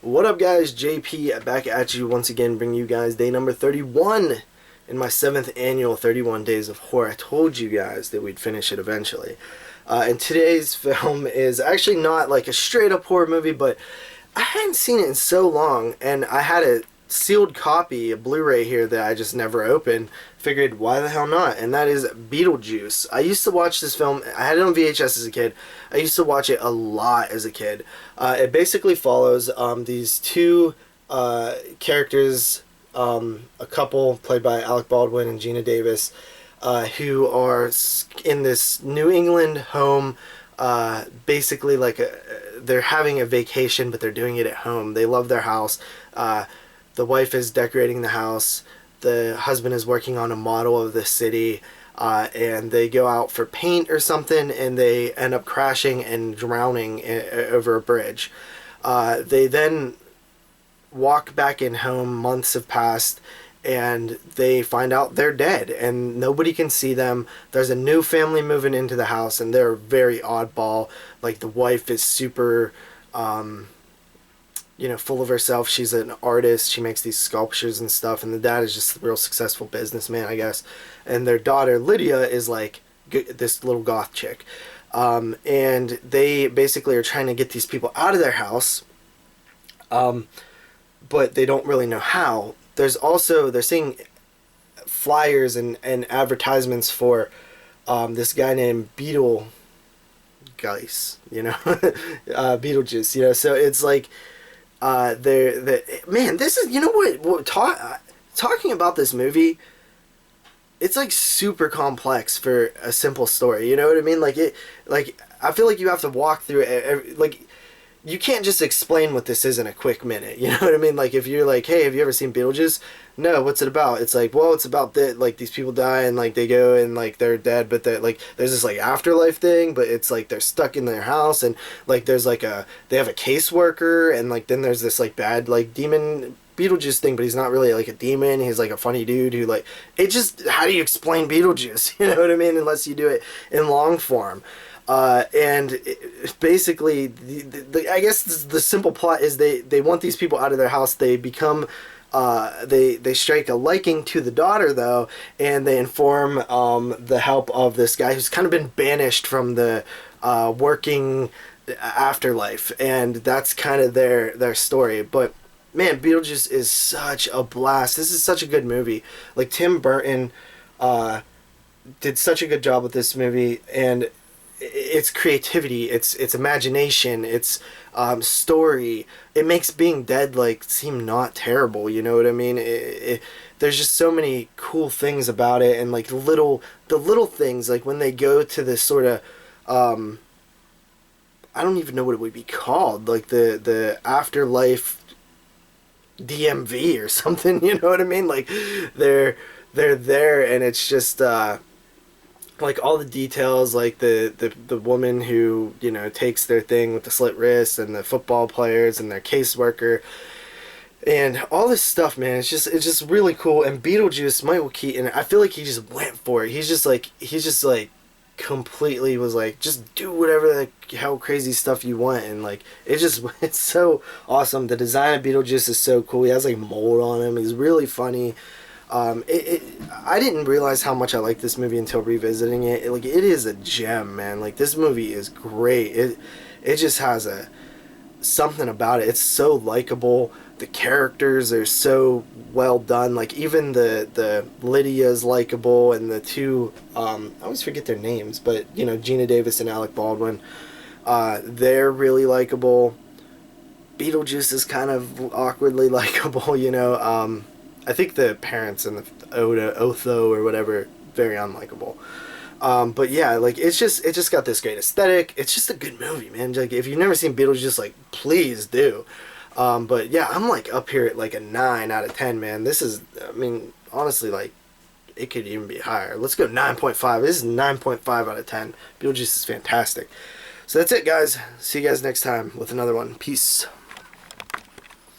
What up, guys? JP back at you once again, bringing you guys day number 31 in my 7th annual 31 Days of Horror. I told you guys that we'd finish it eventually. And today's film is actually not like a straight up horror movie, but I hadn't seen it in so long, and I had a sealed copy, a Blu-ray here that I just never opened. Figured, why the hell not? And that is Beetlejuice. I used to watch this film. I had it on VHS as a kid. I used to watch it a lot as a kid. It basically follows these two characters, a couple played by Alec Baldwin and Gina Davis, who are in this New England home. Basically, they're having a vacation, but they're doing it at home. They love their house. The wife is decorating the house. The husband is working on a model of the city, and they go out for paint or something, and they end up crashing and drowning over a bridge. They then walk back in home. Months have passed, and they find out they're dead, and nobody can see them. There's a new family moving into the house, and they're very oddball. Like, the wife is super... full of herself. She's an artist. She makes these sculptures and stuff. And the dad is just a real successful businessman, I guess. And their daughter, Lydia, is like this little goth chick. And they basically are trying to get these people out of their house. But they don't really know how. They're seeing flyers and advertisements for this guy named Beetlejuice, Beetlejuice, so it's like, man, this is, talking about this movie, it's like super complex for a simple story, you know what I mean? I feel like you have to walk through it, you can't just explain what this is in a quick minute, you know what I mean? Like, if you're like, hey, have you ever seen Beetlejuice? No, what's it about? It's like, well, it's about these people die, and they go, and they're dead, but they're there's this afterlife thing, but it's they're stuck in their house, and there's they have a caseworker, and then there's this bad demon Beetlejuice thing, but he's not really a demon. He's a funny dude who it just, how do you explain Beetlejuice? You know what I mean? Unless you do it in long form. And basically, I guess the simple plot is they want these people out of their house. They become, they strike a liking to the daughter, though, and they inform the help of this guy who's kind of been banished from the working afterlife, and that's kind of their story. But man, Beetlejuice is such a blast. This is such a good movie. Tim Burton did such a good job with this movie, and its creativity, its imagination, its story, it makes being dead seem not terrible, you know what I mean? There's just so many cool things about it, and the little things, when they go to this sort of I don't even know what it would be called, the afterlife DMV or something, you know what I mean? They're there, and it's just all the details, the woman who, takes their thing with the slit wrist, and the football players, and their caseworker, and all this stuff, man. It's just really cool. And Beetlejuice, Michael Keaton, I feel like he just went for it. He's just completely was just do whatever the hell crazy stuff you want, and it's so awesome. The design of Beetlejuice is so cool. He has mold on him. He's really funny. I didn't realize how much I liked this movie until revisiting it. It is a gem, man. This movie is great. It just has something about it. It's so likable. The characters are so well done. Even the Lydia's likable, and the two, I always forget their names, but Gina Davis and Alec Baldwin, they're really likable. Beetlejuice is kind of awkwardly likable, I think the parents and the Otho or whatever, very unlikable. But yeah, it just got this great aesthetic. It's just a good movie, man. If you've never seen Beetlejuice, please do. But yeah, I'm up here at a 9 out of 10, man. This is, I mean, honestly, it could even be higher. Let's go 9.5. This is 9.5 out of 10. Beetlejuice is fantastic. So that's it, guys. See you guys next time with another one. Peace.